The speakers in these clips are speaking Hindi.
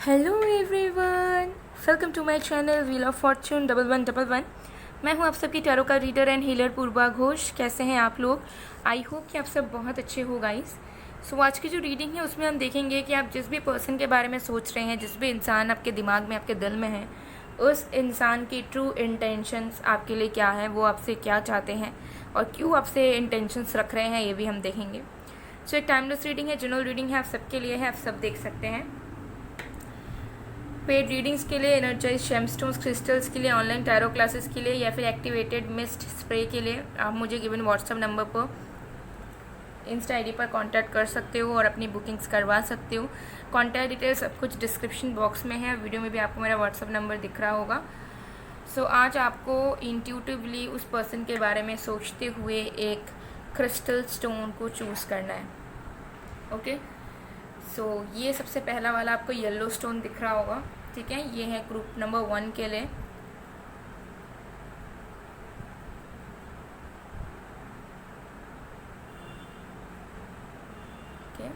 Hello everyone, welcome to my channel wheel of fortune 1111। मैं हूं आप सबकी टैरो का reader and healer Purva Ghosh. कैसे हैं आप लोग? आई होप कि आप सब बहुत अच्छे हो गाइस। सो आज की जो रीडिंग है उसमें हम देखेंगे कि आप जिस भी पर्सन के बारे में सोच रहे हैं, जिस भी इंसान आपके दिमाग में, आपके दिल में है, उस इंसान की ट्रू इंटेंशंस आपके लिए क्या है, वो आपसे क्या चाहते हैं और क्यों आपसे इंटेंशंस रख रहे हैं, ये भी हम देखेंगे। सो एक टाइमलेस रीडिंग है, जनरल रीडिंग है, आप सबके लिए है, आप सब देख सकते हैं। पेड रीडिंग्स के लिए, एनर्जाइज जेमस्टोन्स क्रिस्टल्स के लिए, ऑनलाइन टैरो क्लासेस के लिए या फिर एक्टिवेटेड मिस्ट स्प्रे के लिए आप मुझे गिवन व्हाट्सएप नंबर पर, इंस्टा आईडी पर कांटेक्ट कर सकते हो और अपनी बुकिंग्स करवा सकते हो। कांटेक्ट डिटेल्स सब कुछ डिस्क्रिप्शन बॉक्स में है, वीडियो में भी आपको मेरा व्हाट्सएप नंबर दिख रहा होगा। सो आज आपको इंट्यूटिवली उस पर्सन के बारे में सोचते हुए एक क्रिस्टल स्टोन को चूज़ करना है। ओके, सो ये सबसे पहला वाला आपको येलो स्टोन दिख रहा होगा, ठीक है। ये है ग्रुप नंबर 1 के लिए। ओके,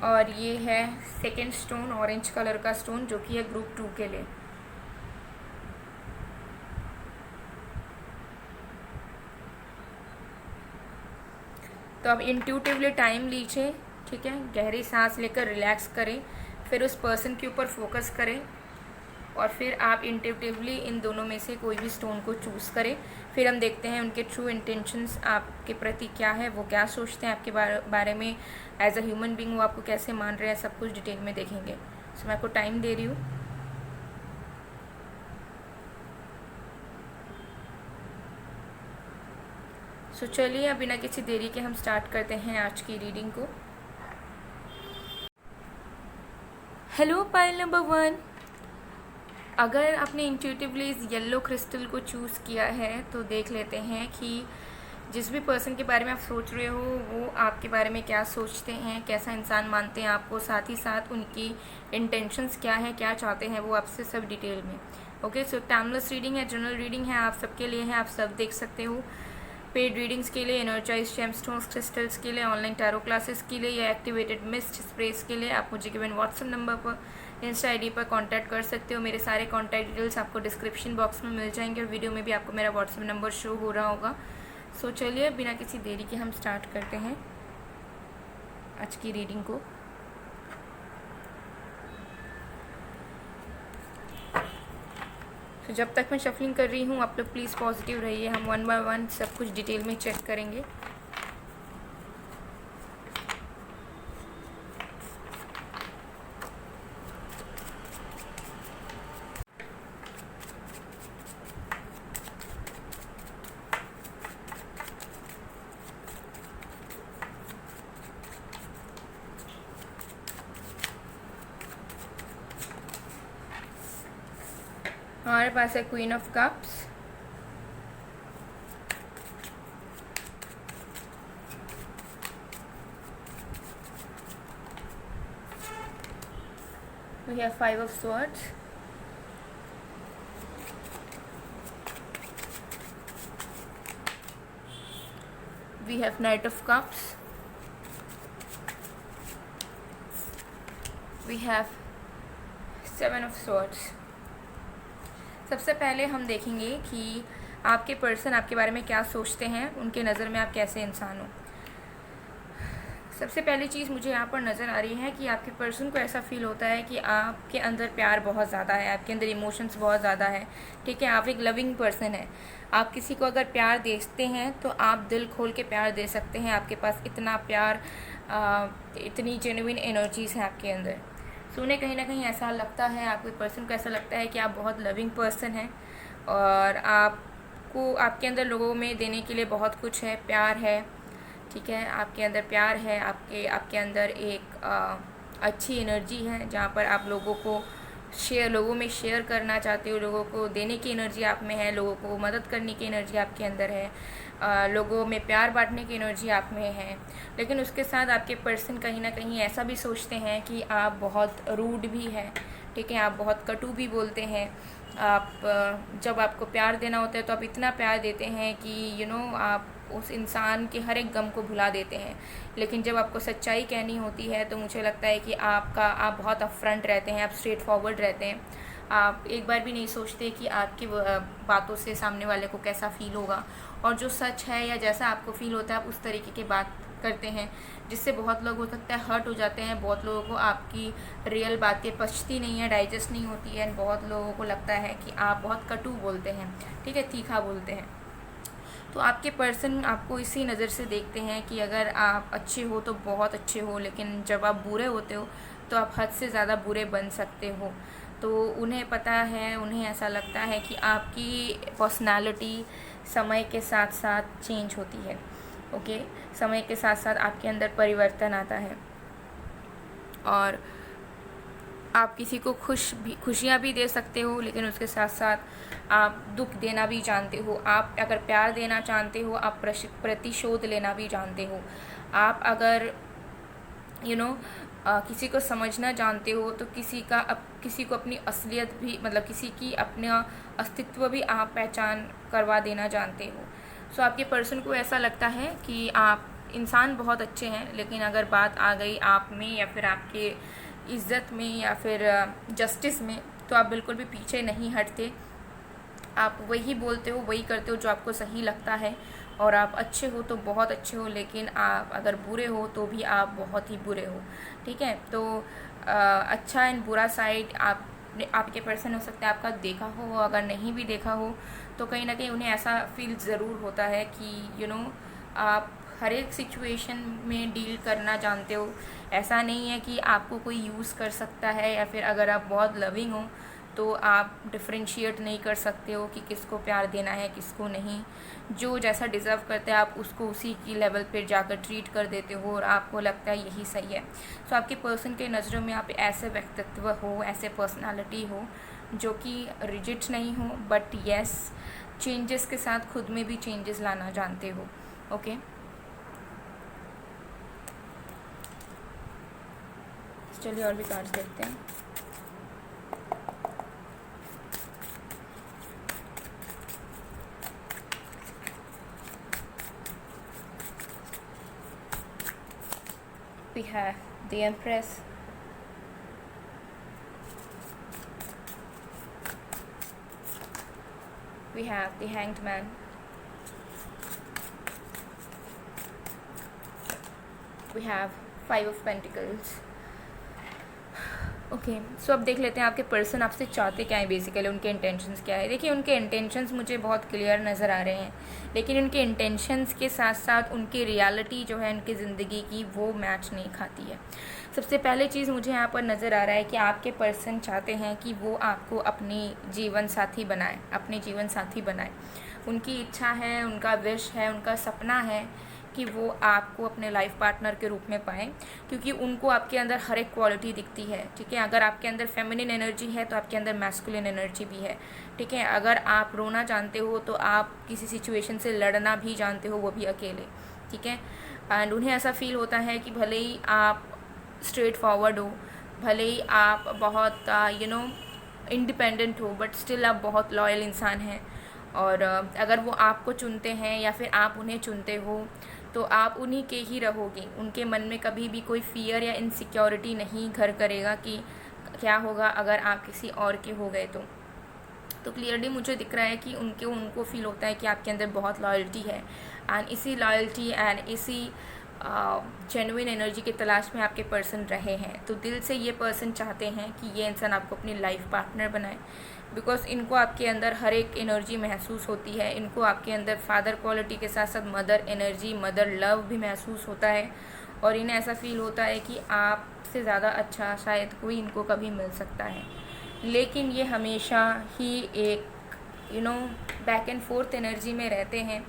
और ये है सेकेंड स्टोन, ऑरेंज कलर का स्टोन, जो कि है ग्रुप 2 के लिए। तो अब इंट्यूटिवली टाइम लीजिए, ठीक है। गहरी सांस लेकर रिलैक्स करें, फिर उस पर्सन के ऊपर फोकस करें और फिर आप इंट्यूटिवली इन दोनों में से कोई भी स्टोन को चूज़ करें। फिर हम देखते हैं उनके ट्रू इंटेंशंस आपके प्रति क्या है, वो क्या सोचते हैं आपके बारे में एज अ ह्यूमन बीइंग, वो आपको कैसे मान रहे हैं, सब कुछ डिटेल में देखेंगे। सो मैं आपको टाइम दे रही हूँ। सो चलिए अब बिना किसी देरी के हम स्टार्ट करते हैं आज की रीडिंग को। हेलो पाइल नंबर 1, अगर आपने इंट्यूटिवली इस येलो क्रिस्टल को चूज़ किया है तो देख लेते हैं कि जिस भी पर्सन के बारे में आप सोच रहे हो वो आपके बारे में क्या सोचते हैं, कैसा इंसान मानते हैं आपको, साथ ही साथ उनकी इंटेंशंस क्या है, क्या चाहते हैं वो आपसे, सब डिटेल में। ओके, सो टाइमलेस रीडिंग है, जनरल रीडिंग है, आप सबके लिए है, आप सब देख सकते हो। पेड रीडिंग्स के लिए, एनर्जाइज जेमस्टोन्स क्रिस्टल्स के लिए, ऑनलाइन टैरो क्लासेस के लिए या एक्टिवेटेड मिस्ट स्प्रेस के लिए आप मुझे गिवन व्हाट्सएप नंबर पर, इंस्टा आईडी पर कांटेक्ट कर सकते हो। मेरे सारे कांटेक्ट डिटेल्स आपको डिस्क्रिप्शन बॉक्स में मिल जाएंगे और वीडियो में भी आपको मेरा व्हाट्सएप नंबर शो हो रहा होगा। सो चलिए बिना किसी देरी के हम स्टार्ट करते हैं आज की रीडिंग को। तो जब तक मैं शफलिंग कर रही हूँ आप लोग प्लीज़ पॉजिटिव रहिए, हम 1 बाय 1 सब कुछ डिटेल में चेक करेंगे। हमारे पास है queen of cups, we have 5 of swords, we have knight of cups, we have 7 of swords। सबसे पहले हम देखेंगे कि आपके पर्सन आपके बारे में क्या सोचते हैं, उनके नज़र में आप कैसे इंसान हो। सबसे पहली चीज़ मुझे यहाँ पर नज़र आ रही है कि आपके पर्सन को ऐसा फील होता है कि आपके अंदर प्यार बहुत ज़्यादा है, आपके अंदर इमोशंस बहुत ज़्यादा है, ठीक है। आप एक लविंग पर्सन है। आप किसी को अगर प्यार देते हैं तो आप दिल खोल के प्यार दे सकते हैं। आपके पास इतना प्यार, इतनी जेन्युइन एनर्जीज़ हैं आपके अंदर। सो उन्हें कहीं ना कहीं ऐसा लगता है, आपके पर्सन को ऐसा लगता है कि आप बहुत लविंग पर्सन हैं और आपको, आपके अंदर लोगों में देने के लिए बहुत कुछ है, प्यार है, ठीक है। आपके अंदर प्यार है, आपके अंदर एक अच्छी एनर्जी है जहाँ पर आप लोगों में शेयर करना चाहते हो, लोगों को देने की एनर्जी आप में है, लोगों को मदद करने की एनर्जी आपके अंदर है, लोगों में प्यार बांटने की एनर्जी आप में है। लेकिन उसके साथ आपके पर्सन कहीं ना कहीं ऐसा भी सोचते हैं कि आप बहुत रूड भी हैं, ठीक है, आप बहुत कटु भी बोलते हैं। आप जब आपको प्यार देना होता है तो आप इतना प्यार देते हैं कि आप उस इंसान के हर एक गम को भुला देते हैं। लेकिन जब आपको सच्चाई कहनी होती है तो मुझे लगता है कि आप बहुत अपफ्रंट रहते हैं, आप स्ट्रेट फॉरवर्ड रहते हैं। आप एक बार भी नहीं सोचते कि आपकी बातों से सामने वाले को कैसा फ़ील होगा, और जो सच है या जैसा आपको फ़ील होता है आप उस तरीके की बात करते हैं, जिससे बहुत लोग हो सकता है हर्ट हो जाते हैं। बहुत लोगों को आपकी रियल बातें पचती नहीं है, डाइजेस्ट नहीं होती है। बहुत लोगों को लगता है कि आप बहुत कटु बोलते हैं, ठीक है, तीखा बोलते हैं। तो आपके पर्सन आपको इसी नज़र से देखते हैं कि अगर आप अच्छे हो तो बहुत अच्छे हो, लेकिन जब आप बुरे होते हो तो आप हद से ज़्यादा बुरे बन सकते हो। तो उन्हें पता है, उन्हें ऐसा लगता है कि आपकी पर्सनालिटी समय के साथ साथ चेंज होती है। ओके, समय के साथ साथ आपके अंदर परिवर्तन आता है, और आप किसी को खुशियाँ भी दे सकते हो, लेकिन उसके साथ साथ आप दुख देना भी जानते हो। आप अगर प्यार देना चाहते हो, आप प्रतिशोध लेना भी जानते हो। आप अगर किसी को समझना जानते हो तो किसी को अपनी असलियत भी, मतलब किसी की अपना अस्तित्व भी आप पहचान करवा देना जानते हो। सो आपके पर्सन को ऐसा लगता है कि आप इंसान बहुत अच्छे हैं, लेकिन अगर बात आ गई आप में या फिर आपके इज़्ज़त में या फिर जस्टिस में, तो आप बिल्कुल भी पीछे नहीं हटते। आप वही बोलते हो, वही करते हो जो आपको सही लगता है, और आप अच्छे हो तो बहुत अच्छे हो, लेकिन आप अगर बुरे हो तो भी आप बहुत ही बुरे हो, ठीक है। तो अच्छा एंड बुरा साइड आपके पर्सन हो सकता है आपका देखा हो, अगर नहीं भी देखा हो तो कहीं ना कहीं उन्हें ऐसा फील ज़रूर होता है कि आप हर एक सिचुएशन में डील करना जानते हो। ऐसा नहीं है कि आपको कोई यूज़ कर सकता है, या फिर अगर आप बहुत लविंग हो तो आप डिफ्रेंशिएट नहीं कर सकते हो कि किसको प्यार देना है किसको नहीं। जो जैसा डिज़र्व करता है आप उसको उसी की लेवल पर जाकर ट्रीट कर देते हो, और आपको लगता है यही सही है। सो आपके पर्सन के नज़रों में आप ऐसे व्यक्तित्व हो, ऐसे पर्सनालिटी हो जो कि रिजिड नहीं हो, बट येस चेंजेस के साथ खुद में भी चेंजेस लाना जानते हो। ओके, चलिए और भी कार्ड्स देखते हैं। We have the Empress, we have the Hanged Man, we have Five of Pentacles. Okay, so अब देख लेते हैं आपके पर्सन आपसे चाहते क्या है, बेसिकली उनके इंटेंशंस क्या है। देखिए उनके इंटेंशंस मुझे बहुत क्लियर नज़र आ रहे हैं, लेकिन उनके इंटेंशंस के साथ साथ उनकी रियलिटी जो है उनकी ज़िंदगी की वो मैच नहीं खाती है। सबसे पहले चीज़ मुझे यहाँ पर नज़र आ रहा है कि आपके पर्सन चाहते हैं कि वो आपको अपनी जीवन साथी बनाए, अपने जीवन साथी बनाए। उनकी इच्छा है, उनका विश है, उनका सपना है कि वो आपको अपने लाइफ पार्टनर के रूप में पाएँ, क्योंकि उनको आपके अंदर हर एक क्वालिटी दिखती है, ठीक है। अगर आपके अंदर फेमिनिन एनर्जी है तो आपके अंदर मैस्कुलिन एनर्जी भी है, ठीक है। अगर आप रोना जानते हो तो आप किसी सिचुएशन से लड़ना भी जानते हो, वो भी अकेले, ठीक है। एंड उन्हें ऐसा फील होता है कि भले ही आप स्ट्रेट फॉरवर्ड हो, भले ही आप बहुत इंडिपेंडेंट हो, बट स्टिल आप बहुत लॉयल इंसान हैं। और अगर वो आपको चुनते हैं या फिर आप उन्हें चुनते हो तो आप उन्हीं के ही रहोगे। उनके मन में कभी भी कोई फियर या इनसिक्योरिटी नहीं घर करेगा कि क्या होगा अगर आप किसी और के हो गए तो क्लियरली मुझे दिख रहा है कि उनको फील होता है कि आपके अंदर बहुत लॉयल्टी है, एंड इसी लॉयल्टी एंड इसी जेन्युइन एनर्जी की तलाश में आपके पर्सन रहे हैं। तो दिल से ये पर्सन चाहते हैं कि ये इंसान आपको अपनी लाइफ पार्टनर बनाए, बिकॉज इनको आपके अंदर हर एक एनर्जी महसूस होती है। इनको आपके अंदर फादर क्वालिटी के साथ साथ मदर एनर्जी, मदर लव भी महसूस होता है, और इन्हें ऐसा फील होता है कि आपसे ज़्यादा अच्छा शायद कोई इनको कभी मिल सकता है। लेकिन ये हमेशा ही एक बैक एंड फोर्थ एनर्जी में रहते हैं।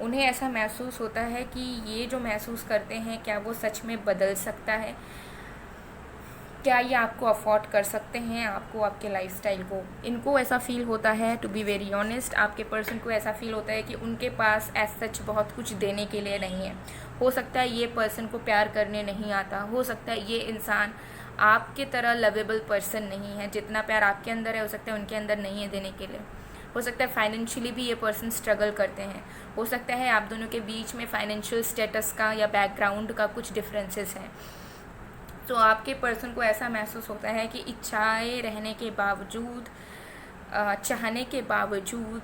उन्हें ऐसा महसूस होता है कि ये जो महसूस करते हैं क्या वो सच में बदल सकता है, क्या ये आपको अफोर्ड कर सकते हैं, आपको आपके लाइफस्टाइल को। इनको ऐसा फील होता है, टू बी वेरी ऑनेस्ट, आपके पर्सन को ऐसा फील होता है कि उनके पास एज सच बहुत कुछ देने के लिए नहीं है। हो सकता है ये पर्सन को प्यार करने नहीं आता, हो सकता है ये इंसान आपके तरह लवेबल पर्सन नहीं है, जितना प्यार आपके अंदर है हो सकता है उनके अंदर नहीं है देने के लिए। हो सकता है फाइनेंशियली भी ये पर्सन स्ट्रगल करते हैं, हो सकता है आप दोनों के बीच में फाइनेंशियल स्टेटस का या बैकग्राउंड का कुछ डिफरेंसेस हैं। तो आपके पर्सन को ऐसा महसूस होता है कि इच्छाएं रहने के बावजूद, चाहने के बावजूद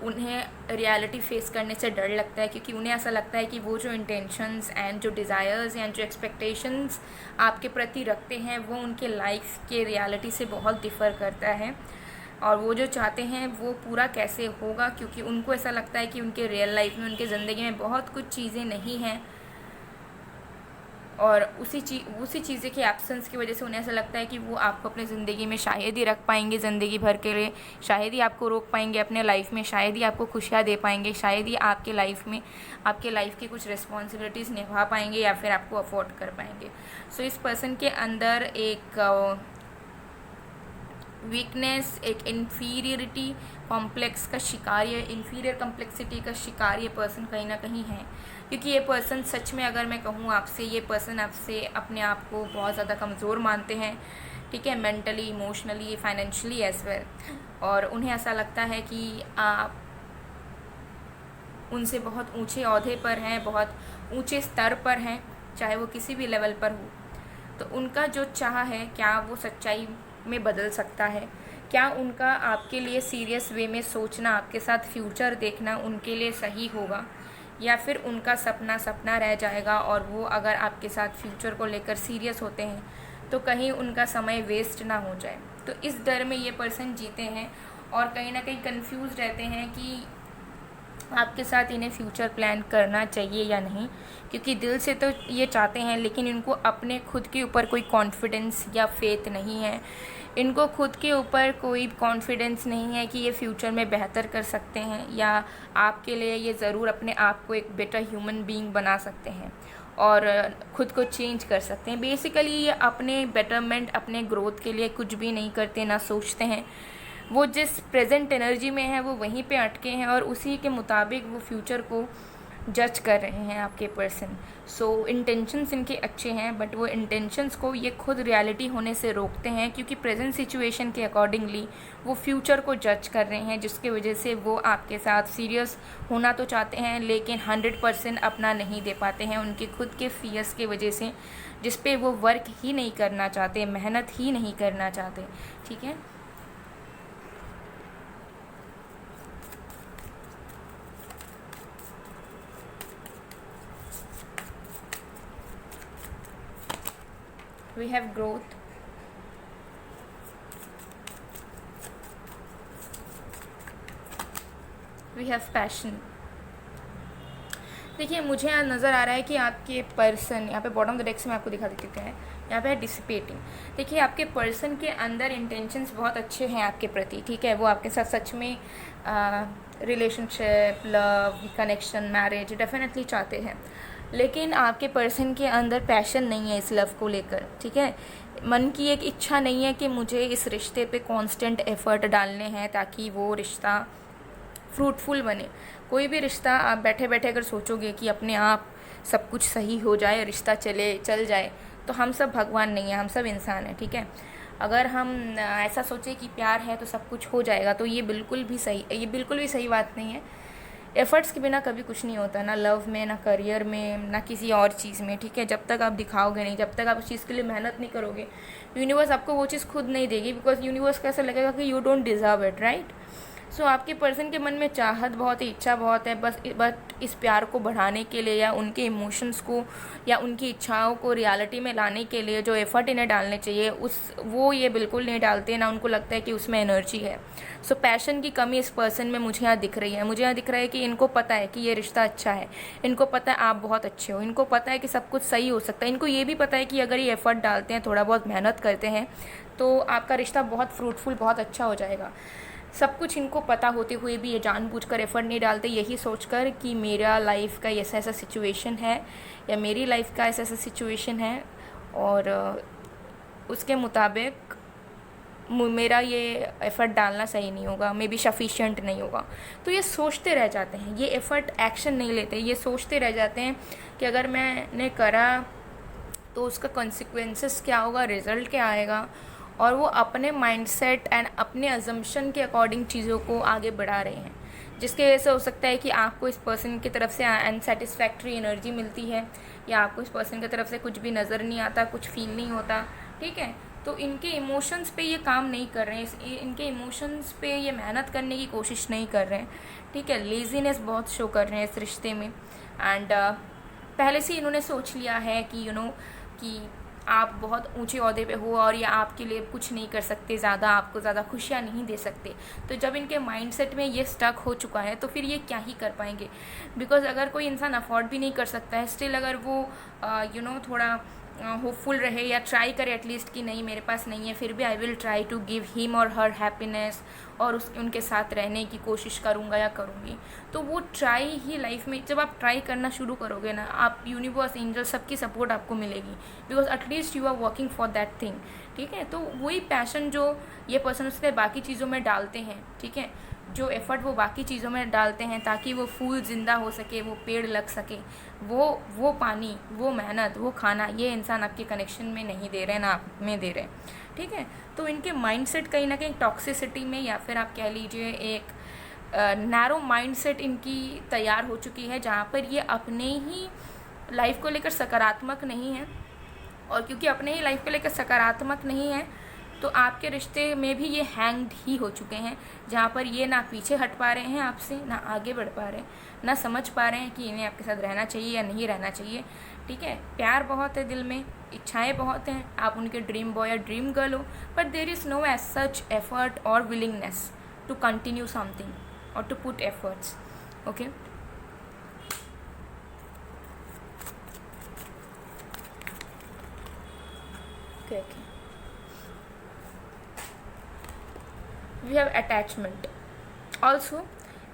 उन्हें रियलिटी फेस करने से डर लगता है, क्योंकि उन्हें ऐसा लगता है कि वो जो इंटेंशंस एंड जो डिज़ायर्स एंड जो एक्सपेक्टेशंस आपके प्रति रखते हैं वो उनके लाइफ के रियलिटी से बहुत डिफ़र करता है, और वो जो चाहते हैं वो पूरा कैसे होगा, क्योंकि उनको ऐसा लगता है कि उनके रियल लाइफ में, उनके ज़िंदगी में बहुत कुछ चीज़ें नहीं हैं, और उसी चीज़ें की एब्सेंस की वजह से उन्हें ऐसा लगता है कि वो आपको अपनी ज़िंदगी में शायद ही रख पाएंगे ज़िंदगी भर के लिए, शायद ही आपको रोक पाएंगे अपने लाइफ में, शायद ही आपको खुशियाँ दे पाएंगे, शायद ही आपके लाइफ में आपके लाइफ की कुछ रिस्पॉन्सिबिलिटीज़ निभा पाएंगे या फिर आपको अफोर्ड कर पाएंगे। सो इस पर्सन के अंदर एक वीकनेस, एक इन्फीरियरिटी कॉम्प्लेक्स का शिकार, या इन्फीरियर कॉम्प्लेक्सिटी का शिकार ये पर्सन कहीं ना कहीं है, क्योंकि ये पर्सन सच में अगर मैं कहूँ आपसे, ये पर्सन आपसे अपने आप को बहुत ज़्यादा कमज़ोर मानते हैं, ठीक है, mentally, emotionally, financially as well, और उन्हें ऐसा लगता है कि आप उनसे बहुत ऊंचे ओहदे पर हैं, बहुत ऊंचे स्तर पर हैं, चाहे वो किसी भी लेवल पर हो। तो उनका जो चाह है, क्या वो सच्चाई में बदल सकता है? क्या उनका आपके लिए सीरियस वे में सोचना, आपके साथ फ्यूचर देखना उनके लिए सही होगा, या फिर उनका सपना सपना रह जाएगा, और वो अगर आपके साथ फ्यूचर को लेकर सीरियस होते हैं तो कहीं उनका समय वेस्ट ना हो जाए? तो इस डर में ये पर्सन जीते हैं, और कहीं ना कहीं कंफ्यूज रहते हैं कि आपके साथ इन्हें फ्यूचर प्लान करना चाहिए या नहीं, क्योंकि दिल से तो ये चाहते हैं, लेकिन इनको अपने खुद के ऊपर कोई कॉन्फिडेंस या फेथ नहीं है, इनको खुद के ऊपर कोई कॉन्फिडेंस नहीं है कि ये फ्यूचर में बेहतर कर सकते हैं, या आपके लिए ये ज़रूर अपने आप को एक बेटर ह्यूमन बीइंग बना सकते हैं और खुद को चेंज कर सकते हैं। बेसिकली ये अपने बेटरमेंट, अपने ग्रोथ के लिए कुछ भी नहीं करते, ना सोचते हैं। वो जिस प्रेजेंट एनर्जी में है वो वहीं पे अटके हैं, और उसी के मुताबिक वो फ्यूचर को जज कर रहे हैं आपके पर्सन। सो इंटेंशंस इनके अच्छे हैं, बट वो इंटेंशंस को ये खुद रियलिटी होने से रोकते हैं, क्योंकि प्रेजेंट सिचुएशन के अकॉर्डिंगली वो फ्यूचर को जज कर रहे हैं, जिसकी वजह से वो आपके साथ सीरियस होना तो चाहते हैं, लेकिन 100% अपना नहीं दे पाते हैं, उनके खुद के फियर्स की वजह से, जिस पे वो वर्क ही नहीं करना चाहते, मेहनत ही नहीं करना चाहते। ठीक है, we have growth, we have passion। देखिए, मुझे यहाँ नज़र आ रहा है कि आपके पर्सन, यहाँ पे बॉटम ऑफ द डेक से मैं आपको दिखा देती हूँ, यहाँ पे है डिसिपेटिंग। देखिए, आपके पर्सन के अंदर इंटेंशंस बहुत अच्छे हैं आपके प्रति, ठीक है, वो आपके साथ सच में relationship, love, connection, marriage definitely चाहते हैं, लेकिन आपके पर्सन के अंदर पैशन नहीं है इस लव को लेकर, ठीक है। मन की एक इच्छा नहीं है कि मुझे इस रिश्ते पे कांस्टेंट एफर्ट डालने हैं ताकि वो रिश्ता फ्रूटफुल बने। कोई भी रिश्ता आप बैठे बैठे अगर सोचोगे कि अपने आप सब कुछ सही हो जाए, रिश्ता चल जाए, तो हम सब भगवान नहीं हैं, हम सब इंसान हैं, ठीक है। अगर हम ऐसा सोचें कि प्यार है तो सब कुछ हो जाएगा, तो ये बिल्कुल भी सही बात नहीं है। एफ़र्ट्स के बिना कभी कुछ नहीं होता, ना लव में, ना करियर में, ना किसी और चीज़ में, ठीक है। जब तक आप दिखाओगे नहीं, जब तक आप उस चीज़ के लिए मेहनत नहीं करोगे, यूनिवर्स आपको वो चीज़ खुद नहीं देगी, बिकॉज यूनिवर्स को ऐसा लगेगा कि you don't deserve it, right. So आपके पर्सन के मन में चाहत बहुत है, इच्छा बहुत है, बट इस प्यार को बढ़ाने के लिए या उनके इमोशंस को या उनकी इच्छाओं को रियलिटी में लाने के लिए जो एफ़र्ट इन्हें डालने चाहिए वो ये बिल्कुल नहीं डालते, ना उनको लगता है कि उसमें एनर्जी है। सो पैशन की कमी इस पर्सन में मुझे यहाँ दिख रही है। मुझे यहाँ दिख रहा है कि इनको पता है कि ये रिश्ता अच्छा है, इनको पता है आप बहुत अच्छे हो, इनको पता है कि सब कुछ सही हो सकता है, इनको ये भी पता है कि अगर ये एफ़र्ट डालते हैं, थोड़ा बहुत मेहनत करते हैं, तो आपका रिश्ता बहुत फ्रूटफुल, बहुत अच्छा हो जाएगा। सब कुछ इनको पता होते हुए भी ये जानबूझकर एफ़र्ट नहीं डालते, यही सोचकर कि मेरा लाइफ का ऐसा ऐसा सिचुएशन है या मेरी लाइफ का ऐसा ऐसा सिचुएशन है और उसके मुताबिक मेरा ये एफ़र्ट डालना सही नहीं होगा, मे बी सफिशिएंट नहीं होगा। तो ये सोचते रह जाते हैं, ये एफ़र्ट एक्शन नहीं लेते, ये सोचते रह जाते हैं कि अगर मैंने करा तो उसका कॉन्सिक्वेंसेस क्या होगा, रिज़ल्ट क्या आएगा, और वो अपने माइंडसेट एंड अपने अजम्पशन के अकॉर्डिंग चीज़ों को आगे बढ़ा रहे हैं। जिसके वजह से हो सकता है कि आपको इस पर्सन की तरफ से अनसेटिस्फैक्ट्री एनर्जी मिलती है, या आपको इस पर्सन की तरफ से कुछ भी नज़र नहीं आता, कुछ फील नहीं होता, ठीक है। तो इनके इमोशंस पे ये काम नहीं कर रहे हैं, इनके इमोशंस पे ये मेहनत करने की कोशिश नहीं कर रहे हैं, ठीक है। लेज़ीनेस बहुत शो कर रहे हैं इस रिश्ते में। एंड पहले से इन्होंने सोच लिया है कि कि आप बहुत ऊंचे ओहदे पे हो और ये आपके लिए कुछ नहीं कर सकते, ज़्यादा आपको ज़्यादा खुशियाँ नहीं दे सकते। तो जब इनके माइंडसेट में ये स्टक हो चुका है तो फिर ये क्या ही कर पाएंगे। बिकॉज़ अगर कोई इंसान अफोर्ड भी नहीं कर सकता है, स्टिल अगर वो थोड़ा होपफुल रहे या ट्राई करे एटलीस्ट कि नहीं मेरे पास नहीं है, फिर भी I will try to give him और हर हैप्पीनेस, और उनके साथ रहने की कोशिश करूँगा या करूँगी। तो वो ट्राई ही लाइफ में, जब आप ट्राई करना शुरू करोगे ना, आप यूनिवर्स, एंजल, सबकी सपोर्ट आपको मिलेगी, because at least you are working for that thing, ठीक है। तो वही पैशन जो ये पर्सन उसके बाकी चीज़ों में डालते हैं, ठीक है, जो एफ़र्ट वो बाकी चीज़ों में डालते हैं ताकि वो फूल ज़िंदा हो सके, वो पेड़ लग सके, वो पानी, वो मेहनत, वो खाना, ये इंसान आपके कनेक्शन में नहीं दे रहे, ना आप में दे रहे, ठीक है। तो इनके माइंडसेट कहीं ना कहीं टॉक्सिसिटी में, या फिर आप कह लीजिए एक नैरो माइंडसेट इनकी तैयार हो चुकी है, जहाँ पर ये अपने ही लाइफ को लेकर सकारात्मक नहीं है। और क्योंकि अपने ही लाइफ को लेकर सकारात्मक नहीं है तो आपके रिश्ते में भी ये हैंग्ड ही हो चुके हैं, जहाँ पर ये ना पीछे हट पा रहे हैं आपसे, ना आगे बढ़ पा रहे हैं, ना समझ पा रहे हैं कि इन्हें आपके साथ रहना चाहिए या नहीं रहना चाहिए, ठीक है। प्यार बहुत है दिल में, इच्छाएं बहुत हैं, आप उनके ड्रीम बॉय या ड्रीम गर्ल हो, but there is no age such effort और विलिंगनेस टू कंटिन्यू समथिंग और to put efforts, okay. We have attachment also.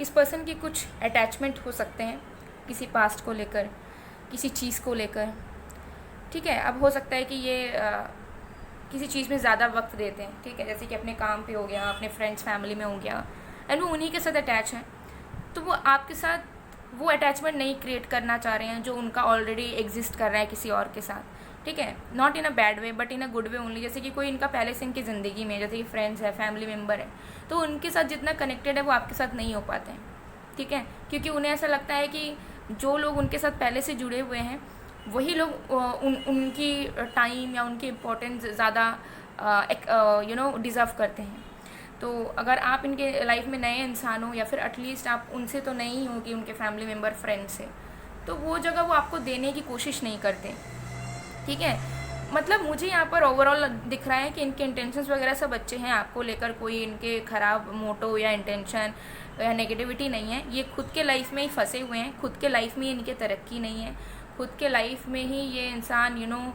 इस पर्सन की कुछ अटैचमेंट हो सकते हैं किसी पास्ट को लेकर, किसी चीज़ को लेकर, ठीक है। अब हो सकता है कि ये किसी चीज़ में ज़्यादा वक्त देते हैं, ठीक है, जैसे कि अपने काम पे हो गया, अपने फ्रेंड्स फैमिली में हो गया, एंड वो उन्हीं के साथ अटैच हैं। तो वो आपके साथ वो अटैचमेंट नहीं क्रिएट करना चाह रहे हैं जो उनका ऑलरेडी एग्जिस्ट कर रहा है किसी और के साथ, ठीक है। Not in a bad way but in a good way only. जैसे कि कोई इनका पहले से इनकी ज़िंदगी में, जैसे कि फ्रेंड्स है, फैमिली मेम्बर है, तो उनके साथ जितना कनेक्टेड है वो आपके साथ नहीं हो पाते हैं, ठीक है, क्योंकि उन्हें ऐसा लगता है कि जो लोग उनके साथ पहले से जुड़े हुए हैं वही लोग उनकी टाइम या उनकी इम्पोर्टेंस ज़्यादा डिज़र्व करते हैं। तो अगर आप इनके लाइफ में नए इंसान हो, या फिर एटलीस्ट आप उनसे तो नहीं हो कि उनके फैमिली मेम्बर फ्रेंड्स से, तो वो जगह वो आपको देने की कोशिश नहीं करते, ठीक है। मतलब मुझे यहाँ पर ओवरऑल दिख रहा है कि इनके इंटेंशंस वगैरह सब अच्छे हैं, आपको लेकर कोई इनके ख़राब मोटो या इंटेंशन या नेगेटिविटी नहीं है। ये खुद के लाइफ में ही फंसे हुए हैं, खुद के लाइफ में इनके तरक्की नहीं है, खुद के लाइफ में ही ये इंसान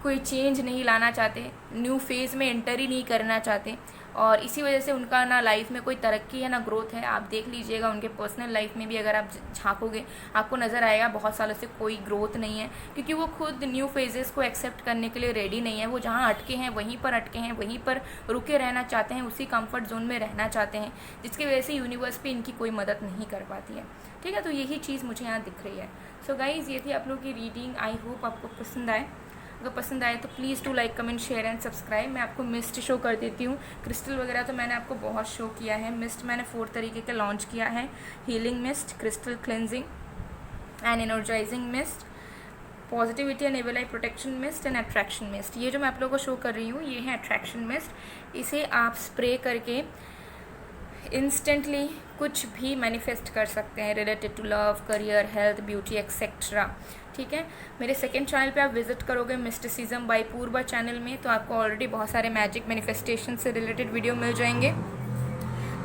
कोई चेंज नहीं लाना चाहते, न्यू फेज़ में एंटर ही नहीं करना चाहते, और इसी वजह से उनका ना लाइफ में कोई तरक्की है ना ग्रोथ है। आप देख लीजिएगा उनके पर्सनल लाइफ में भी अगर आप झांकोगे आपको नज़र आएगा बहुत सालों से कोई ग्रोथ नहीं है, क्योंकि वो खुद न्यू फेजेस को एक्सेप्ट करने के लिए रेडी नहीं है। वो जहाँ अटके हैं वहीं पर अटके हैं, वहीं पर रुके रहना चाहते हैं, उसी कंफर्ट जोन में रहना चाहते हैं, जिसकी वजह से यूनिवर्स पे इनकी कोई मदद नहीं कर पाती है, ठीक है। तो यही चीज़ मुझे यहाँ दिख रही है। सो गाइज़, ये थी आप लोग की रीडिंग। आई होप आपको पसंद आए। अगर पसंद आए तो please do like, comment, share and subscribe. मैं आपको मिस्ट शो कर देती हूँ। क्रिस्टल वगैरह तो मैंने आपको बहुत शो किया है। मिस्ट मैंने 4 तरीके का लॉन्च किया है, healing mist, crystal cleansing and energising mist, positivity and able I protection mist and attraction mist. ये जो मैं आप लोगों को शो कर रही हूँ ये है अट्रैक्शन मिस्ट। इसे आप स्प्रे करके इंस्टेंटली कुछ भी मैनिफेस्ट कर सकते हैं related to love, career, health, beauty etcetera, ठीक है। मेरे सेकंड चैनल पे आप विजिट करोगे मिस्टिसिज्म बाय पूर्वा चैनल में, तो आपको ऑलरेडी बहुत सारे मैजिक मैनिफेस्टेशन से रिलेटेड वीडियो मिल जाएंगे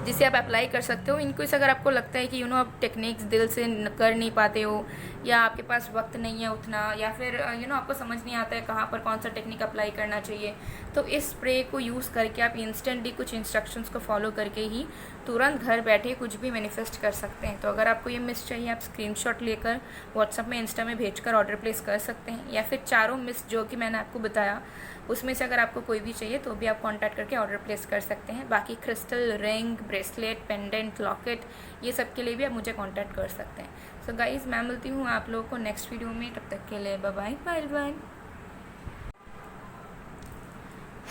जिसे आप अप्लाई कर सकते हो। इनको अगर आपको लगता है कि आप टेक्निक्स दिल से कर नहीं पाते हो, या आपके पास वक्त नहीं है उतना, या फिर आपको समझ नहीं आता है कहाँ पर कौन सा टेक्निक अप्लाई करना चाहिए, तो इस स्प्रे को यूज़ करके आप इंस्टेंटली कुछ इंस्ट्रक्शंस को फॉलो करके ही तुरंत घर बैठे कुछ भी मैनिफेस्ट कर सकते हैं। तो अगर आपको ये मिस्ट चाहिए आप स्क्रीनशॉट लेकर व्हाट्सएप में, इंस्टा में भेजकर ऑर्डर प्लेस कर सकते हैं, या फिर चारों मिस्ट जो कि मैंने आपको बताया उसमें से अगर आपको कोई भी चाहिए तो भी आप कांटेक्ट करके ऑर्डर प्लेस कर सकते हैं। बाकी crystal, ring, bracelet, pendant, locket, ये सब के लिए भी आप मुझे कांटेक्ट कर सकते हैं। सो गाइज़, मैं मिलती हूँ आप लोगों को नेक्स्ट वीडियो में। तब तक के लिए बाय बाय। पायल 1,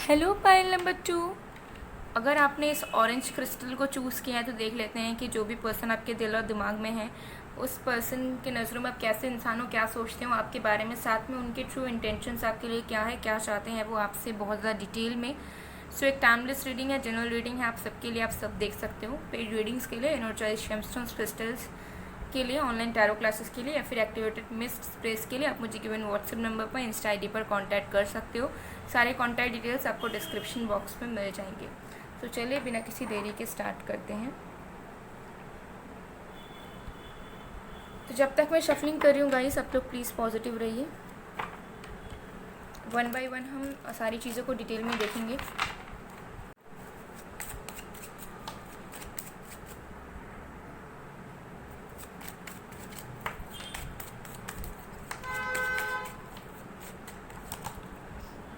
हेलो पायल नंबर 2, अगर आपने इस ऑरेंज क्रिस्टल को चूज़ किया है तो देख लेते हैं कि जो भी पर्सन आपके दिल और दिमाग में है, उस पर्सन के नज़रों में आप कैसे इंसान हो, क्या सोचते हो आपके बारे में, साथ में उनके ट्रू इंटेंशंस आपके लिए क्या है, क्या चाहते हैं वो आपसे बहुत ज़्यादा डिटेल में। सो एक टाइमलेस रीडिंग है, जनरल रीडिंग है, आप सबके लिए, आप सब देख सकते हो। पेड रीडिंग्स के लिए, एनर्जाइज जेमस्टोन्स क्रिस्टल्स के लिए, ऑनलाइन टैरो क्लासेस के लिए या फिर एक्टिवेटेड मिस्ट स्प्रेस के लिए आप मुझे गिवन व्हाट्सएप नंबर पर, इंस्टा आईडी पर कांटेक्ट कर सकते हो। सारे कांटेक्ट डिटेल्स आपको डिस्क्रिप्शन बॉक्स में मिल जाएंगे। तो चलिए बिना किसी देरी के स्टार्ट करते हैं। तो जब तक मैं शफलिंग कर रही हूँ गाइस, आप लोग प्लीज़ पॉजिटिव रहिए। वन बाय वन हम सारी चीज़ों को डिटेल में देखेंगे।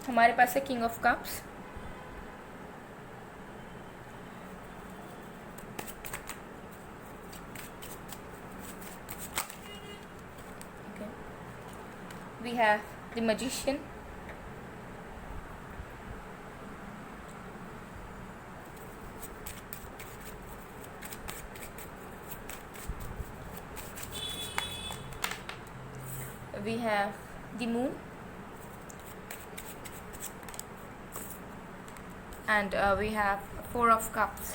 हमारे पास है king of cups, we have the magician, we have the moon, and we have four of cups.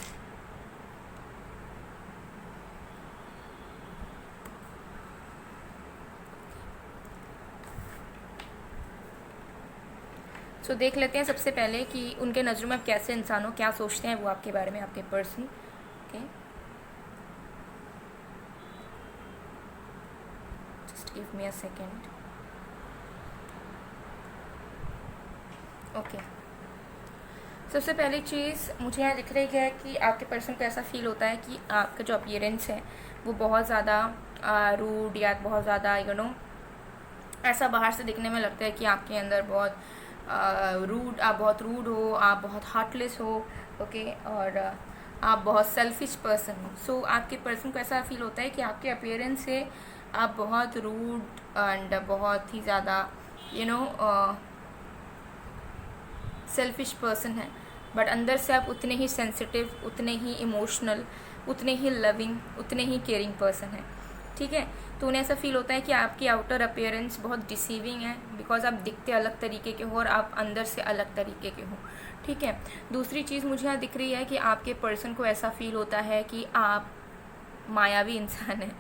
तो देख लेते हैं सबसे पहले कि उनके नज़रों में आप कैसे इंसान हो, क्या सोचते हैं वो आपके बारे में, आपके person. Okay, just give me a second. Okay, सबसे पहली चीज़ मुझे यहाँ दिख रही है कि आपके पर्सन को ऐसा फील होता है कि आपका जो अपीयरेंस है वो बहुत ज़्यादा रूड या बहुत ज़्यादा ऐसा बाहर से दिखने में लगता है कि आपके अंदर बहुत रूड, आप बहुत रूड हो, आप बहुत हार्टलेस हो। ओके, और आप बहुत सेल्फिश पर्सन हो। सो आपके पर्सन को ऐसा फील होता है कि आपके अपीयरेंस से आप बहुत रूड एंड बहुत ही ज़्यादा सेल्फिश पर्सन है, बट अंदर से आप उतने ही सेंसिटिव, उतने ही इमोशनल, उतने ही लविंग, उतने ही केयरिंग पर्सन है। ठीक है, तो उन्हें ऐसा फील होता है कि आपकी आउटर अपीयरेंस बहुत डिसीविंग है, बिकॉज आप दिखते अलग तरीके के हो और आप अंदर से अलग तरीके के हो। ठीक है, दूसरी चीज़ मुझे यहाँ दिख रही है कि आपके पर्सन को ऐसा फील होता है कि आप मायावी इंसान है।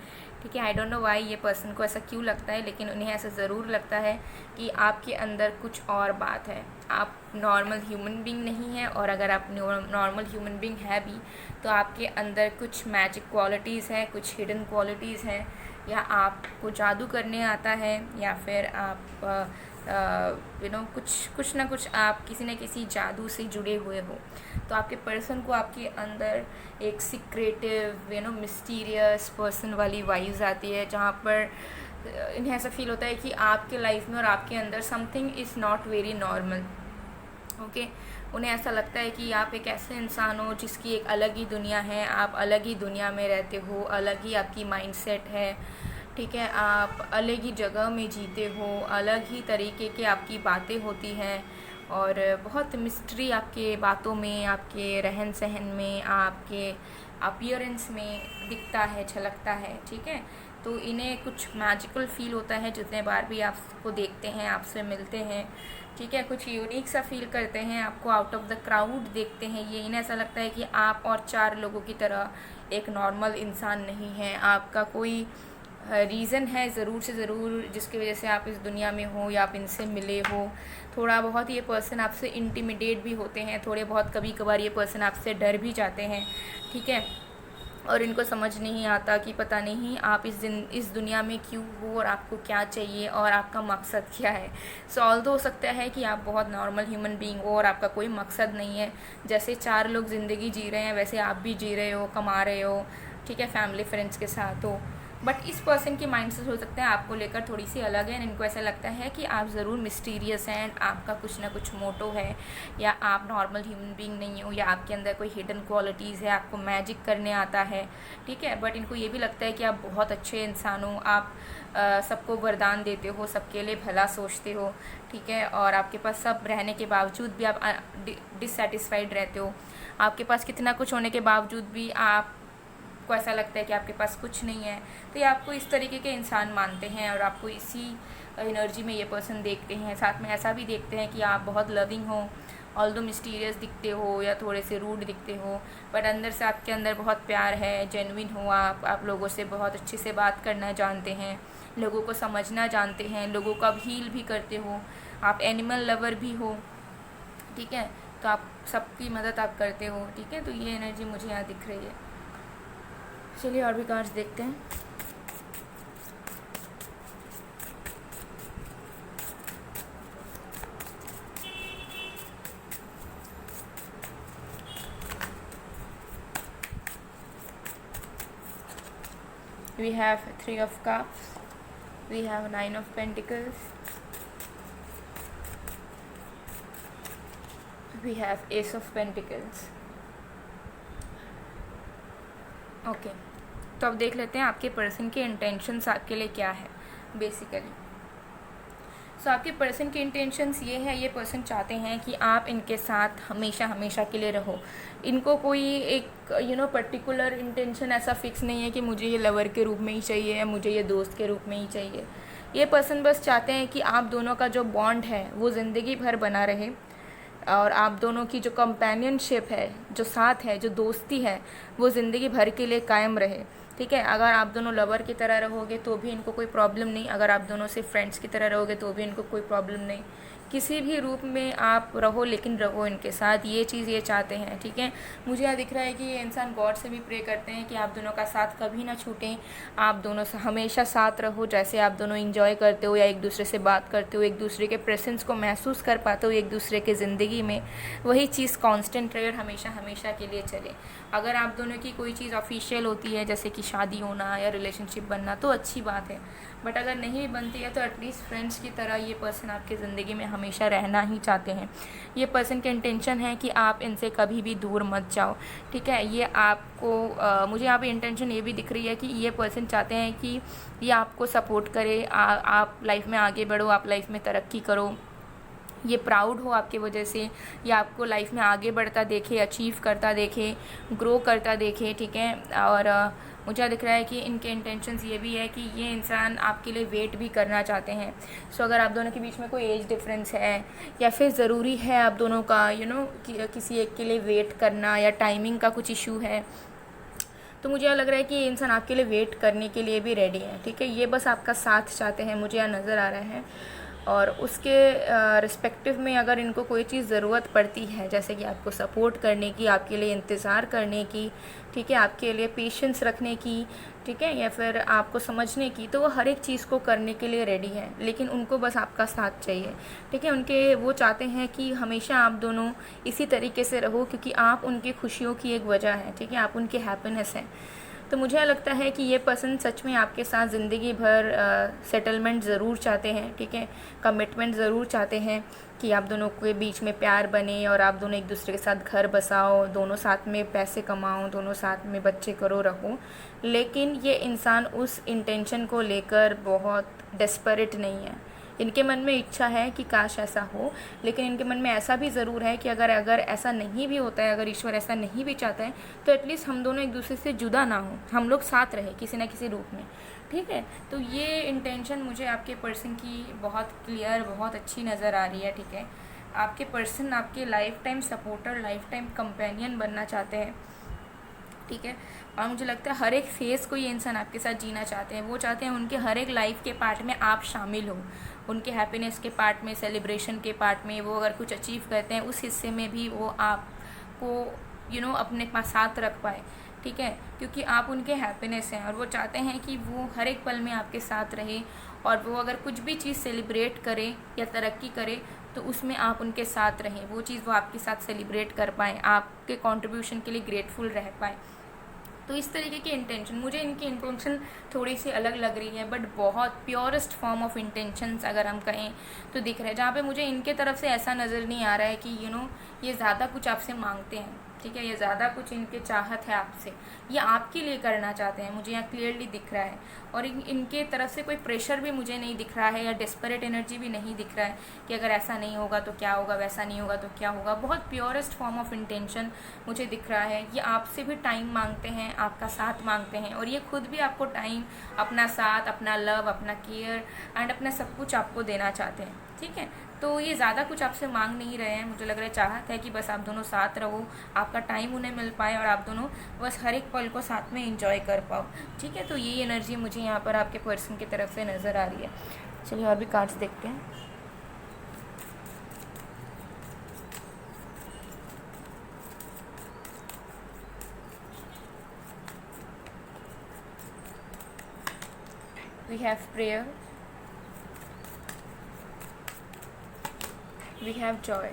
ठीक है, आई डोंट नो वाई ये पर्सन को ऐसा क्यों लगता है, लेकिन उन्हें ऐसा ज़रूर लगता है कि आपके अंदर कुछ और बात है। आप नॉर्मल ह्यूमन बीइंग नहीं है, और अगर आप नॉर्मल ह्यूमन बीइंग है भी तो आपके अंदर कुछ मैजिक क्वालिटीज़ हैं, कुछ हिडन क्वालिटीज़ हैं, या आपको जादू करने आता है, या फिर आप कुछ ना कुछ आप किसी न किसी जादू से जुड़े हुए हो। तो आपके पर्सन को आपके अंदर एक सीक्रेटिव मिस्टीरियस पर्सन वाली वाइब्स आती है, जहाँ पर इन्हें ऐसा फील होता है कि आपके लाइफ में और आपके अंदर something is not very normal. Okay, उन्हें ऐसा लगता है कि आप एक ऐसे इंसान हो जिसकी एक अलग ही दुनिया है, आप अलग ही दुनिया में रहते हो, अलग ही आपकी माइंडसेट है। ठीक है, आप अलग ही जगह में जीते हो, अलग ही तरीके की आपकी बातें होती हैं, और बहुत मिस्ट्री आपके बातों में, आपके रहन सहन में, आपके अपीयरेंस में दिखता है, झलकता है। ठीक है, तो इन्हें कुछ मैजिकल फील होता है जितने बार भी आपको देखते हैं, आपसे मिलते हैं। ठीक है, कुछ यूनिक सा फील करते हैं, आपको आउट ऑफ द क्राउड देखते हैं। ये इन्हें ऐसा लगता है कि आप और चार लोगों की तरह एक नॉर्मल इंसान नहीं है, आपका कोई रीज़न है ज़रूर से ज़रूर जिसकी वजह से आप इस दुनिया में हो या आप इनसे मिले हो। थोड़ा बहुत ये पर्सन आपसे इंटिमिडेट भी होते हैं, थोड़े बहुत कभी कभार ये पर्सन आपसे डर भी जाते हैं। ठीक है, और इनको समझ नहीं आता कि पता नहीं आप इस दुनिया में क्यों हो और आपको क्या चाहिए और आपका मकसद क्या है। सॉल्व हो सकता है कि आप बहुत नॉर्मल ह्यूमन बीइंग हो और आपका कोई मकसद नहीं है, जैसे चार लोग ज़िंदगी जी रहे हैं वैसे आप भी जी रहे हो, कमा रहे हो। ठीक है, फैमिली फ्रेंड्स के साथ हो, बट इस पर्सन की माइंड से हो सकता है आपको लेकर थोड़ी सी अलग है। इनको ऐसा लगता है कि आप ज़रूर मिस्टीरियस हैं, आपका कुछ ना कुछ मोटो है, या आप नॉर्मल ह्यूमन बीइंग नहीं हो, या आपके अंदर कोई हिडन क्वालिटीज़ है, आपको मैजिक करने आता है। ठीक है, बट इनको ये भी लगता है कि आप बहुत अच्छे इंसान हो, आप सबको वरदान देते हो, सबके लिए भला सोचते हो। ठीक है, और आपके पास सब रहने के बावजूद भी आप डिससेटिस्फाइड रहते हो, आपके पास कितना कुछ होने के बावजूद भी आपको ऐसा लगता है कि आपके पास कुछ नहीं है। तो ये आपको इस तरीके के इंसान मानते हैं और आपको इसी एनर्जी में ये पर्सन देखते हैं। साथ में ऐसा भी देखते हैं कि आप बहुत लविंग हो, ऑल्दो मिस्टीरियस दिखते हो या थोड़े से रूड दिखते हो, बट अंदर से आपके अंदर बहुत प्यार है, जेन्युइन हो आप लोगों से बहुत अच्छे से बात करना जानते हैं, लोगों को समझना जानते हैं, लोगों का हील भी करते हो, आप एनिमल लवर भी हो, ठीक है। तो आप सबकी मदद आप करते हो, ठीक है। तो ये एनर्जी मुझे यहाँ दिख रही है। चलिए और भी कार्ड्स देखते हैं। We have 3 of Cups, we have 9 of Pentacles, we have Ace of Pentacles। Okay, तो अब देख लेते हैं आपके पर्सन के इंटेंशंस आपके लिए क्या है बेसिकली। सो आपके पर्सन की इंटेंशंस ये है, ये पर्सन चाहते हैं कि आप इनके साथ हमेशा हमेशा के लिए रहो। इनको कोई एक पर्टिकुलर इंटेंशन ऐसा फिक्स नहीं है कि मुझे ये लवर के रूप में ही चाहिए या मुझे ये दोस्त के रूप में ही चाहिए। ये पर्सन बस चाहते हैं कि आप दोनों का जो बॉन्ड है वो ज़िंदगी भर बना रहे और आप दोनों की जो कंपेनियनशिप है, जो साथ है, जो दोस्ती है, वो ज़िंदगी भर के लिए कायम रहे, ठीक है। अगर आप दोनों लवर की तरह रहोगे तो भी इनको कोई प्रॉब्लम नहीं, अगर आप दोनों सिर्फ फ्रेंड्स की तरह रहोगे तो भी इनको कोई प्रॉब्लम नहीं। किसी भी रूप में आप रहो लेकिन रहो इनके साथ, ये चीज़ ये चाहते हैं, ठीक है। मुझे यहाँ दिख रहा है कि ये इंसान गॉड से भी प्रे करते हैं कि आप दोनों का साथ कभी ना छूटें, आप दोनों हमेशा साथ रहो। जैसे आप दोनों इंजॉय करते हो या एक दूसरे से बात करते हो, एक दूसरे के प्रेजेंस को महसूस कर पाते हो एक दूसरे के ज़िंदगी में, वही चीज़ कॉन्स्टेंट रहे और हमेशा हमेशा के लिए चले। अगर आप दोनों की कोई चीज़ ऑफिशियल होती है जैसे कि शादी होना या रिलेशनशिप बनना तो अच्छी बात है, बट अगर नहीं भी बनती है तो एटलीस्ट फ्रेंड्स की तरह ये पर्सन आपकी ज़िंदगी में हमेशा रहना ही चाहते हैं। ये पर्सन की इंटेंशन है कि आप इनसे कभी भी दूर मत जाओ, ठीक है। ये आपको मुझे यहाँ पे इंटेंशन ये भी दिख रही है कि ये पर्सन चाहते हैं कि ये आपको सपोर्ट करे, आप लाइफ में आगे बढ़ो, आप लाइफ में तरक्की करो, ये प्राउड हो आपके वजह से, ये आपको लाइफ में आगे बढ़ता देखे, अचीव करता देखे, ग्रो करता देखे, ठीक है। और मुझे दिख रहा है कि इनके इंटेंशंस ये भी है कि ये इंसान आपके लिए वेट भी करना चाहते हैं। सो अगर आप दोनों के बीच में कोई एज डिफरेंस है या फिर ज़रूरी है आप दोनों का किसी एक के लिए वेट करना या टाइमिंग का कुछ इशू है, तो मुझे लग रहा है कि ये इंसान आपके लिए वेट करने के लिए भी रेडी है, ठीक है। ये बस आपका साथ चाहते हैं, मुझे यहाँ नज़र आ रहा है। और उसके रिस्पेक्टिव में अगर इनको कोई चीज़ ज़रूरत पड़ती है, जैसे कि आपको सपोर्ट करने की, आपके लिए इंतज़ार करने की, ठीक है, आपके लिए पेशेंस रखने की, ठीक है, या फिर आपको समझने की, तो वो हर एक चीज़ को करने के लिए रेडी है, लेकिन उनको बस आपका साथ चाहिए, ठीक है। वो चाहते हैं कि हमेशा आप दोनों इसी तरीके से रहो क्योंकि आप उनकी खुशियों की एक वजह है, ठीक है, आप उनकी हैप्पीनेस हैं। तो मुझे लगता है कि ये पर्सन सच में आपके साथ ज़िंदगी भर सेटलमेंट ज़रूर चाहते हैं, ठीक है, कमिटमेंट ज़रूर चाहते हैं कि आप दोनों के बीच में प्यार बने और आप दोनों एक दूसरे के साथ घर बसाओ, दोनों साथ में पैसे कमाओ, दोनों साथ में बच्चे करो रहो। लेकिन ये इंसान उस इंटेंशन को लेकर बहुत डेस्परेट नहीं है। इनके मन में इच्छा है कि काश ऐसा हो, लेकिन इनके मन में ऐसा भी ज़रूर है कि अगर ऐसा नहीं भी होता है, अगर ईश्वर ऐसा नहीं भी चाहता है, तो एटलीस्ट हम दोनों एक दूसरे से जुदा ना हो, हम लोग साथ रहे किसी न किसी रूप में, ठीक है। तो ये इंटेंशन मुझे आपके पर्सन की बहुत क्लियर, बहुत अच्छी नज़र आ रही है, ठीक है। आपके पर्सन आपके life time supporter, life time companion बनना चाहते हैं, ठीक है। और मुझे लगता है हर एक फेज़ को ये इंसान आपके साथ जीना चाहते हैं। वो चाहते हैं उनके हर एक लाइफ के पार्ट में आप शामिल हो, उनके हैप्पीनेस के पार्ट में, सेलिब्रेशन के पार्ट में, वो अगर कुछ अचीव करते हैं उस हिस्से में भी वो आपको अपने पास साथ रख पाए, ठीक है, क्योंकि आप उनके हैप्पीनेस हैं और वो चाहते हैं कि वो हर एक पल में आपके साथ रहे और वो अगर कुछ भी चीज़ सेलिब्रेट करे या तरक्की करे तो उसमें आप उनके साथ रहें, वो चीज़ वो आपके साथ सेलिब्रेट कर पाएँ, आपके कंट्रीब्यूशन के लिए ग्रेटफुल रह पाएँ। तो इस तरीके की इंटेंशन, मुझे इनकी इंटेंशन थोड़ी सी अलग लग रही है, बट बहुत प्योरेस्ट फॉर्म ऑफ इंटेंशंस अगर हम कहें तो दिख रहा है, जहाँ पे मुझे इनके तरफ से ऐसा नज़र नहीं आ रहा है कि ये ज़्यादा कुछ आपसे मांगते हैं, ठीक है, ये ज़्यादा कुछ इनके चाहत है आपसे, ये आपके लिए करना चाहते हैं, मुझे यहाँ क्लियरली दिख रहा है। और इनके तरफ से कोई प्रेशर भी मुझे नहीं दिख रहा है, या डेस्परेट एनर्जी भी नहीं दिख रहा है कि अगर ऐसा नहीं होगा तो क्या होगा, वैसा नहीं होगा तो क्या होगा। बहुत प्योरेस्ट फॉर्म ऑफ इंटेंशन मुझे दिख रहा है। ये आपसे भी टाइम मांगते हैं, आपका साथ मांगते हैं, और ये खुद भी आपको टाइम, अपना साथ, अपना लव, अपना केयर एंड अपना सब कुछ आपको देना चाहते हैं। ठीक है, तो ये ज़्यादा कुछ आपसे मांग नहीं रहे हैं, मुझे लग रहा है चाहत है कि बस आप दोनों साथ रहो, आपका टाइम उन्हें मिल पाए और आप दोनों बस हर एक पल को साथ में एंजॉय कर पाओ। ठीक है, तो ये एनर्जी मुझे यहाँ पर आपके पर्सन की तरफ से नज़र आ रही है। चलिए और भी कार्ड्स देखते हैं। We have prayer, we have joy.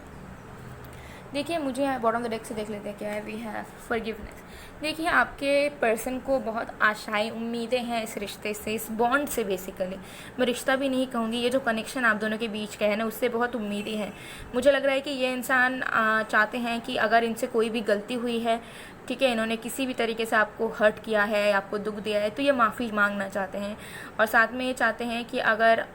देखिए, मुझे यहाँ बॉटम ऑफ द डेक से देख लेते हैं क्या है। We have forgiveness. देखिए, आपके पर्सन को बहुत आशाएं, उम्मीदें हैं इस रिश्ते से, इस बॉन्ड से। बेसिकली मैं रिश्ता भी नहीं कहूँगी, ये जो कनेक्शन आप दोनों के बीच का है ना, उससे बहुत उम्मीदें हैं। मुझे लग रहा है कि ये इंसान चाहते हैं कि अगर इनसे कोई भी गलती हुई है, ठीक है, इन्होंने किसी भी तरीके से आपको हर्ट किया है, आपको दुख दिया है, तो ये माफ़ी मांगना चाहते हैं। और साथ में ये चाहते हैं कि अगर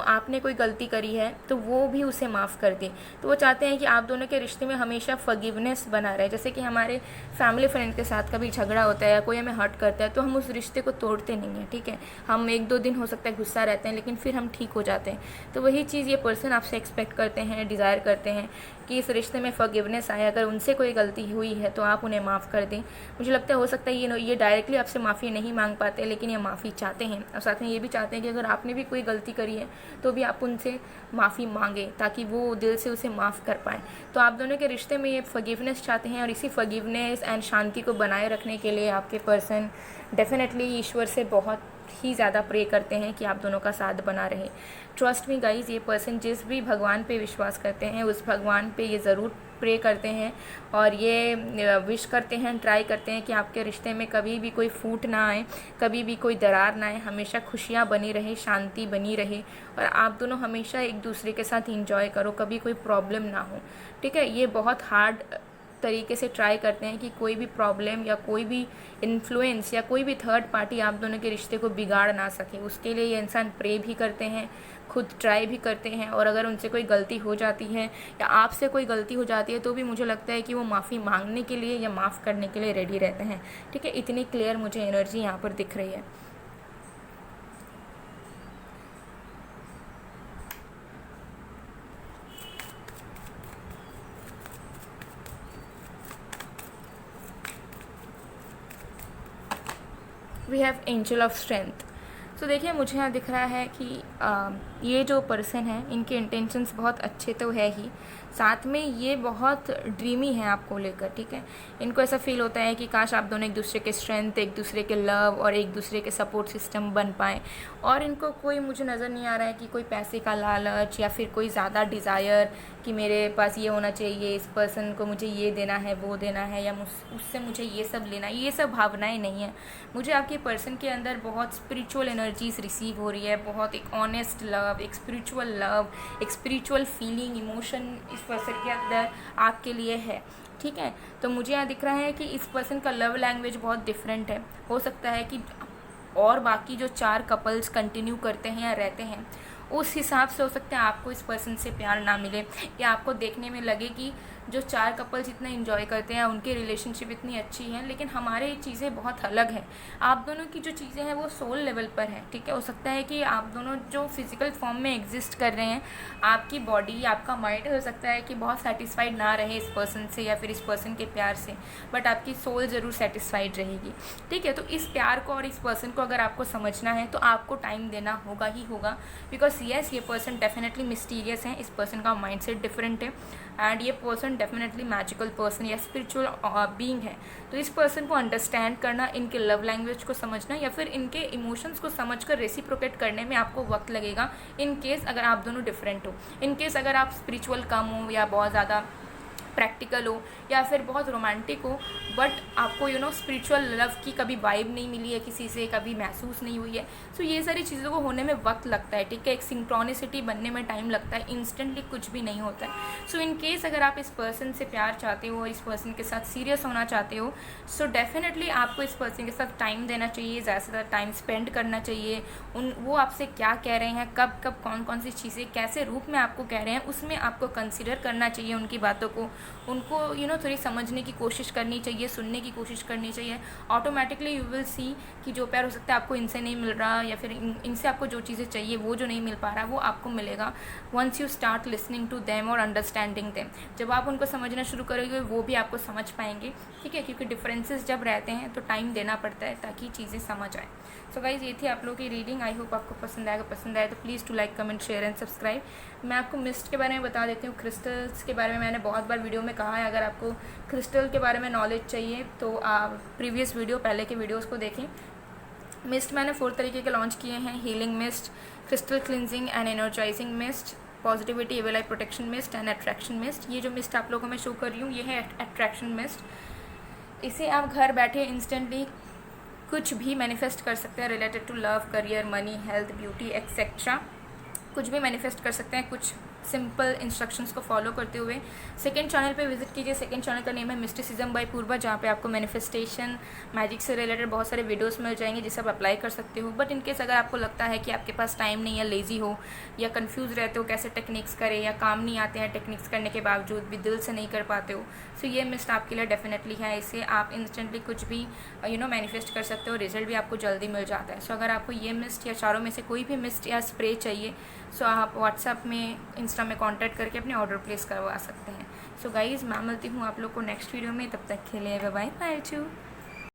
आपने कोई गलती करी है तो वो भी उसे माफ़ कर दे। तो वो चाहते हैं कि आप दोनों के रिश्ते में हमेशा फॉरगिवनेस बना रहे। जैसे कि हमारे फैमिली फ्रेंड के साथ कभी झगड़ा होता है या कोई हमें हर्ट करता है तो हम उस रिश्ते को तोड़ते नहीं हैं। ठीक है, हम 1-2 दिन हो सकता है गुस्सा रहते हैं, लेकिन फिर हम ठीक हो जाते हैं। तो वही चीज़ ये पर्सन आपसे एक्सपेक्ट करते हैं, डिज़ायर करते हैं कि इस रिश्ते में फॉरगिवनेस आए। अगर उनसे कोई गलती हुई है तो आप उन्हें माफ़ कर दें। मुझे लगता है हो सकता है ये डायरेक्टली आपसे माफ़ी नहीं मांग पाते, लेकिन ये माफ़ी चाहते हैं। और साथ में ये भी चाहते हैं कि अगर आपने भी कोई गलती करी है तो भी आप उनसे माफ़ी मांगे, ताकि वो दिल से उसे माफ़ कर पाएँ। तो आप दोनों के रिश्ते में ये फॉरगिवनेस चाहते हैं, और इसी फॉरगिवनेस एंड शांति को बनाए रखने के लिए आपके पर्सन डेफिनेटली ईश्वर से बहुत ही ज़्यादा प्रे करते हैं कि आप दोनों का साथ बना रहे। ट्रस्ट मी गाइज, ये पर्सन जिस भी भगवान पे विश्वास करते हैं उस भगवान पे ये ज़रूर प्रे करते हैं, और ये विश करते हैं, ट्राई करते हैं कि आपके रिश्ते में कभी भी कोई फूट ना आए, कभी भी कोई दरार ना आए, हमेशा खुशियाँ बनी रहे, शांति बनी रहे, और आप दोनों हमेशा एक दूसरे के साथ इंजॉय करो, कभी कोई प्रॉब्लम ना हो। ठीक है, ये बहुत हार्ड तरीके से ट्राई करते हैं कि कोई भी प्रॉब्लम या कोई भी इन्फ्लुएंस या कोई भी थर्ड पार्टी आप दोनों के रिश्ते को बिगाड़ ना सके। उसके लिए ये इंसान प्रे भी करते हैं, खुद ट्राई भी करते हैं, और अगर उनसे कोई गलती हो जाती है या आपसे कोई गलती हो जाती है तो भी मुझे लगता है कि वो माफ़ी मांगने के लिए या माफ़ करने के लिए रेडी रहते हैं। ठीक है, इतनी क्लियर मुझे एनर्जी यहाँ पर दिख रही है। We have angel of strength. तो देखिए, मुझे यहाँ दिख रहा है कि ये जो पर्सन है इनके इंटेंशंस बहुत अच्छे तो है ही, साथ में ये बहुत ड्रीमी है आपको लेकर। ठीक है, इनको ऐसा फील होता है कि काश आप दोनों एक दूसरे के स्ट्रेंथ, एक दूसरे के लव और एक दूसरे के सपोर्ट सिस्टम बन पाएँ। और इनको कोई, मुझे नज़र नहीं आ रहा है कि कोई पैसे का लालच या फिर कोई ज़्यादा डिज़ायर कि मेरे पास ये होना चाहिए, इस पर्सन को मुझे ये देना है, वो देना है, या उससे मुझे ये सब लेना है। ये सब भावनाएं नहीं है। मुझे आपके पर्सन के अंदर बहुत स्पिरिचुअल एनर्जीज रिसीव हो रही है, बहुत एक ऑनेस्ट लव, एक स्पिरिचुअल लव, एक स्पिरिचुअल फीलिंग, इमोशन इस पर्सन के अंदर आपके लिए है। ठीक है, तो मुझे यहाँ दिख रहा है कि इस पर्सन का लव लैंग्वेज बहुत डिफरेंट है। हो सकता है कि और बाकी जो 4 कपल्स कंटिन्यू करते हैं या रहते हैं उस हिसाब से हो सकता है आपको इस पर्सन से प्यार ना मिले, या आपको देखने में लगे कि जो 4 कपल्स इतना एंजॉय करते हैं, उनकी रिलेशनशिप इतनी अच्छी है, लेकिन हमारे चीज़ें बहुत अलग हैं। आप दोनों की जो चीज़ें हैं वो सोल लेवल पर है। ठीक है, हो सकता है कि आप दोनों जो फिजिकल फॉर्म में एग्जिस्ट कर रहे हैं, आपकी बॉडी, आपका माइंड हो सकता है कि बहुत सेटिस्फाइड ना रहे इस पर्सन से या फिर इस पर्सन के प्यार से, बट आपकी सोल ज़रूर सेटिस्फाइड रहेगी। ठीक है, तो इस प्यार को और इस पर्सन को अगर आपको समझना है तो आपको टाइम देना होगा ही होगा, बिकॉज येस, ये पर्सन डेफिनेटली मिस्टीरियस है, इस पर्सन का माइंडसेट डिफरेंट है, एंड ये पर्सन डेफिनेटली मैजिकल पर्सन या स्पिरिचुअल बीइंग है। तो इस पर्सन को अंडरस्टैंड करना, इनके लव लैंग्वेज को समझना या फिर इनके इमोशंस को समझकर रेसिप्रोकेट करने में आपको वक्त लगेगा, इन केस अगर आप दोनों डिफरेंट हो। इन केस अगर आप स्पिरिचुअल कम हो या बहुत ज़्यादा प्रैक्टिकल हो या फिर बहुत रोमांटिक हो, बट आपको स्पिरिचुअल लव की कभी वाइब नहीं मिली है किसी से, कभी महसूस नहीं हुई है। सो ये सारी चीज़ों को होने में वक्त लगता है, ठीक है, एक सिंक्रोनिसिटी बनने में टाइम लगता है, इंस्टेंटली कुछ भी नहीं होता है। सो इन केस अगर आप इस पर्सन से प्यार चाहते हो और इस पर्सन के साथ सीरियस होना चाहते हो, सो डेफिनेटली आपको इस पर्सन के साथ टाइम देना चाहिए, ज़्यादा से ज़्यादा टाइम स्पेंड करना चाहिए। वो आपसे क्या कह रहे हैं, कब कब कौन कौन सी चीज़ें कैसे रूप में आपको कह रहे हैं, उसमें आपको कंसिडर करना चाहिए उनकी बातों को, उनको थोड़ी समझने की कोशिश करनी चाहिए, सुनने की कोशिश करनी चाहिए। ऑटोमेटिकली यू विल सी कि जो प्यार हो सकता है आपको इनसे नहीं मिल रहा, या फिर इनसे आपको जो चीज़ें चाहिए वो जो नहीं मिल पा रहा वो आपको मिलेगा once you start listening to them और अंडरस्टैंडिंग देम। जब आप उनको समझना शुरू करोगे वो भी आपको समझ पाएंगे, ठीक है, क्योंकि डिफरेंसेस जब रहते हैं तो टाइम देना पड़ता है ताकि चीज़ें समझ आए। सो गाइज़, ये थी आप लोगों की रीडिंग। आई होप आपको पसंद आएगा। पसंद आए तो please to like, comment, share and subscribe. मैं आपको मिस्ट के बारे में बता देती हूँ, क्रिस्टल्स के बारे में मैंने बहुत बार वीडियो में कहा है। अगर आपको क्रिस्टल के बारे में नॉलेज चाहिए तो आप प्रीवियस वीडियो, पहले के वीडियोज़ को देखें। मिस्ट मैंने 4 तरीके के लॉन्च किए हैं: healing mist, crystal cleansing and energising mist, positivity evil eye protection mist and attraction mist. ये जो मिस्ट आप लोगों को मैं शो कर रही हूँ ये है अट्रैक्शन मिस्ट। इसे आप घर बैठे इंस्टेंटली कुछ भी मैनिफेस्ट कर सकते हैं related to love, career, money, health, beauty etcetera. कुछ भी मैनिफेस्ट कर सकते हैं कुछ सिंपल इंस्ट्रक्शंस को फॉलो करते हुए। सेकंड चैनल पे विजिट कीजिए। सेकंड चैनल का नेम है मिस्टिसिज्म बाय पूर्वा, जहाँ पे आपको मैनिफेस्टेशन, मैजिक से रिलेटेड बहुत सारे वीडियोस मिल जाएंगे जिसे आप अप्लाई कर सकते हो। बट इनकेस अगर आपको लगता है कि आपके पास टाइम नहीं है, लेज़ी हो या कंफ्यूज रहते हो कैसे टेक्निक्स करें, या काम नहीं आते हैं टेक्निक्स करने के बावजूद भी दिल से नहीं कर पाते हो, सो ये मिस्ट आपके लिए डेफिनेटली है। इसे आप इंस्टेंटली कुछ भी मैनिफेस्ट कर सकते हो, रिजल्ट भी आपको जल्दी मिल जाता है। सो अगर आपको ये मिस्ट या चारों में से कोई भी मिस्ट या स्प्रे चाहिए, सो आप व्हाट्सएप में, इंस्टा में कांटेक्ट करके अपने ऑर्डर प्लेस करवा सकते हैं। सो गाइज़, मैं मिलती हूँ आप लोग को नेक्स्ट वीडियो में। तब तक के लिए बाय बाय टू।